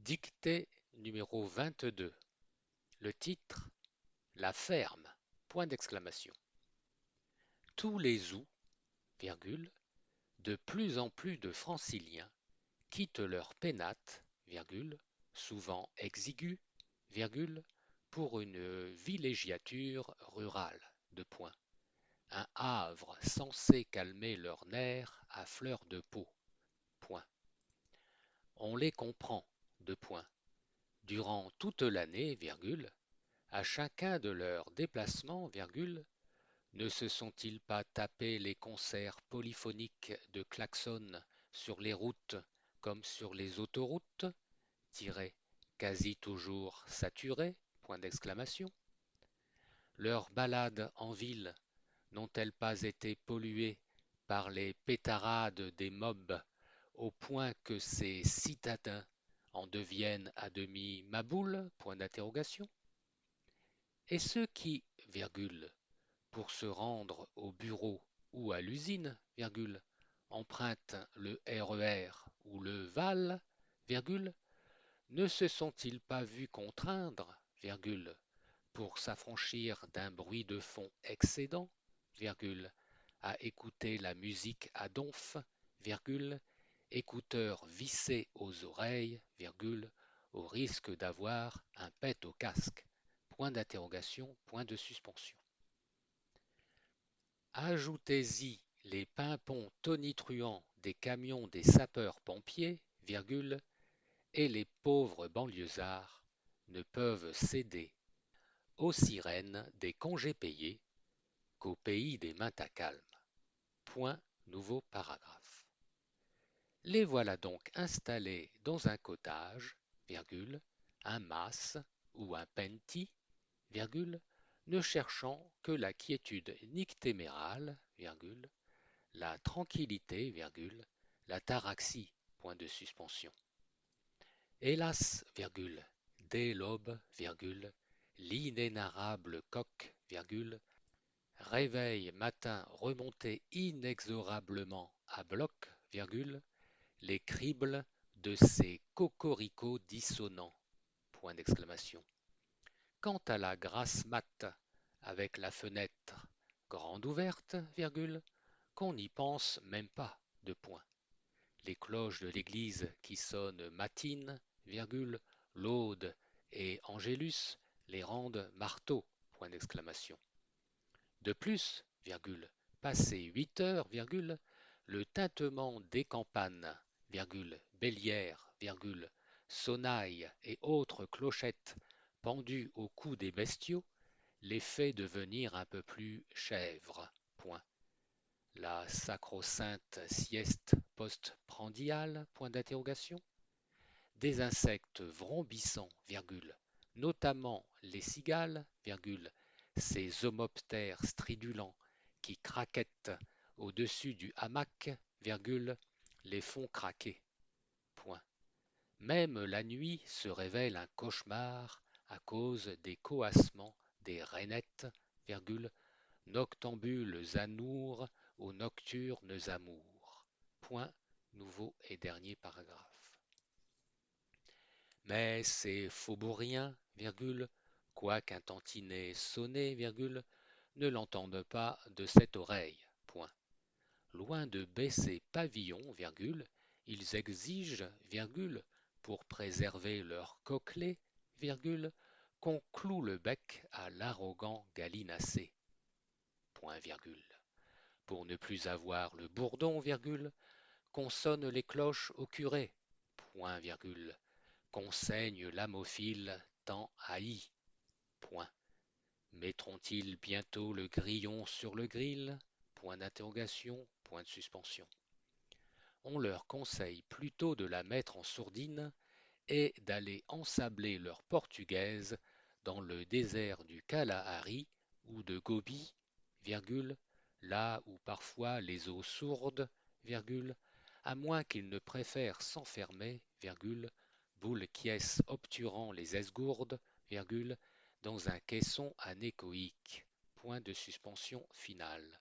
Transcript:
Dictée numéro 22. Le titre: La ferme. Point d'exclamation. Tous les aoûts, virgule, de plus en plus de franciliens quittent leur pénate, virgule, souvent exiguë, virgule, pour une villégiature rurale. De point. Un havre censé calmer leurs nerfs à fleur de peau. Point. On les comprend. De point. Durant toute l'année, virgule, à chacun de leurs déplacements, virgule, ne se sont-ils pas tapés les concerts polyphoniques de klaxons sur les routes comme sur les autoroutes, tirées, quasi toujours saturées, point d'exclamation. Leurs balades en ville n'ont-elles pas été polluées par les pétarades des mobs au point que ces citadins en deviennent à demi maboules, point d'interrogation. Et ceux qui, virgule, pour se rendre au bureau ou à l'usine, virgule, empruntent le RER ou le VAL, virgule, ne se sont-ils pas vus contraindre, virgule, pour s'affranchir d'un bruit de fond excédent, virgule, à écouter la musique à donf, virgule, écouteurs vissés aux oreilles, virgule, au risque d'avoir un pet au casque, point d'interrogation, point de suspension. Ajoutez-y les pimpons tonitruants des camions des sapeurs-pompiers, virgule, et les pauvres banlieusards ne peuvent céder aux sirènes des congés payés qu'au pays des Maintacalmes. Point nouveau paragraphe. Les voilà donc installés dans un cottage, virgule, un mas ou un penty, virgule, ne cherchant que la quiétude nictémérale, virgule, la tranquillité, virgule, la taraxie, point de suspension. Hélas, virgule, dès l'aube, virgule, l'inénarrable coq, virgule, réveille matin remonté inexorablement à bloc, virgule, les cribles de ses cocoricots dissonants, point d'exclamation. Quant à la grasse mat avec la fenêtre grande ouverte, virgule, qu'on n'y pense même pas, de point. Les cloches de l'église qui sonnent matines, virgule, laude et angélus les rendent marteaux, point d'exclamation. De plus, virgule, passé 8 heures, virgule, le tintement des campanes, virgule, bélières, virgule, sonnailles et autres clochettes pendues au cou des bestiaux, les fait devenir un peu plus chèvres, point. La sacro-sainte sieste post-prandiale, point d'interrogation. Des insectes vrombissants, virgule, notamment les cigales, virgule, ces homoptères stridulants qui craquettent au-dessus du hamac, virgule, les font craquer. Point. Même la nuit se révèle un cauchemar à cause des coassements des rainettes, virgule, noctambules anours aux nocturnes amours. Point nouveau et dernier paragraphe. Mais ces faubouriens, virgule, quoiqu'un tantinet sonné, virgule, ne l'entendent pas de cette oreille. Point. Loin de baisser pavillon, virgule, ils exigent, virgule, pour préserver leur coquelet, virgule, qu'on cloue le bec à l'arrogant gallinacé. Point virgule. Pour ne plus avoir le bourdon, virgule, qu'on sonne les cloches au curé. Point virgule. Qu'on saigne l'amophile tant haï. Point. Mettront-ils bientôt le grillon sur le grill? Point d'interrogation, point de suspension. On leur conseille plutôt de la mettre en sourdine et d'aller ensabler leur portugaise dans le désert du Kalahari ou de Gobi, virgule, là où parfois les eaux sourdent, virgule, à moins qu'ils ne préfèrent s'enfermer, virgule, boule quies obturant les esgourdes, virgule, dans un caisson anéchoïque. Point de suspension finale.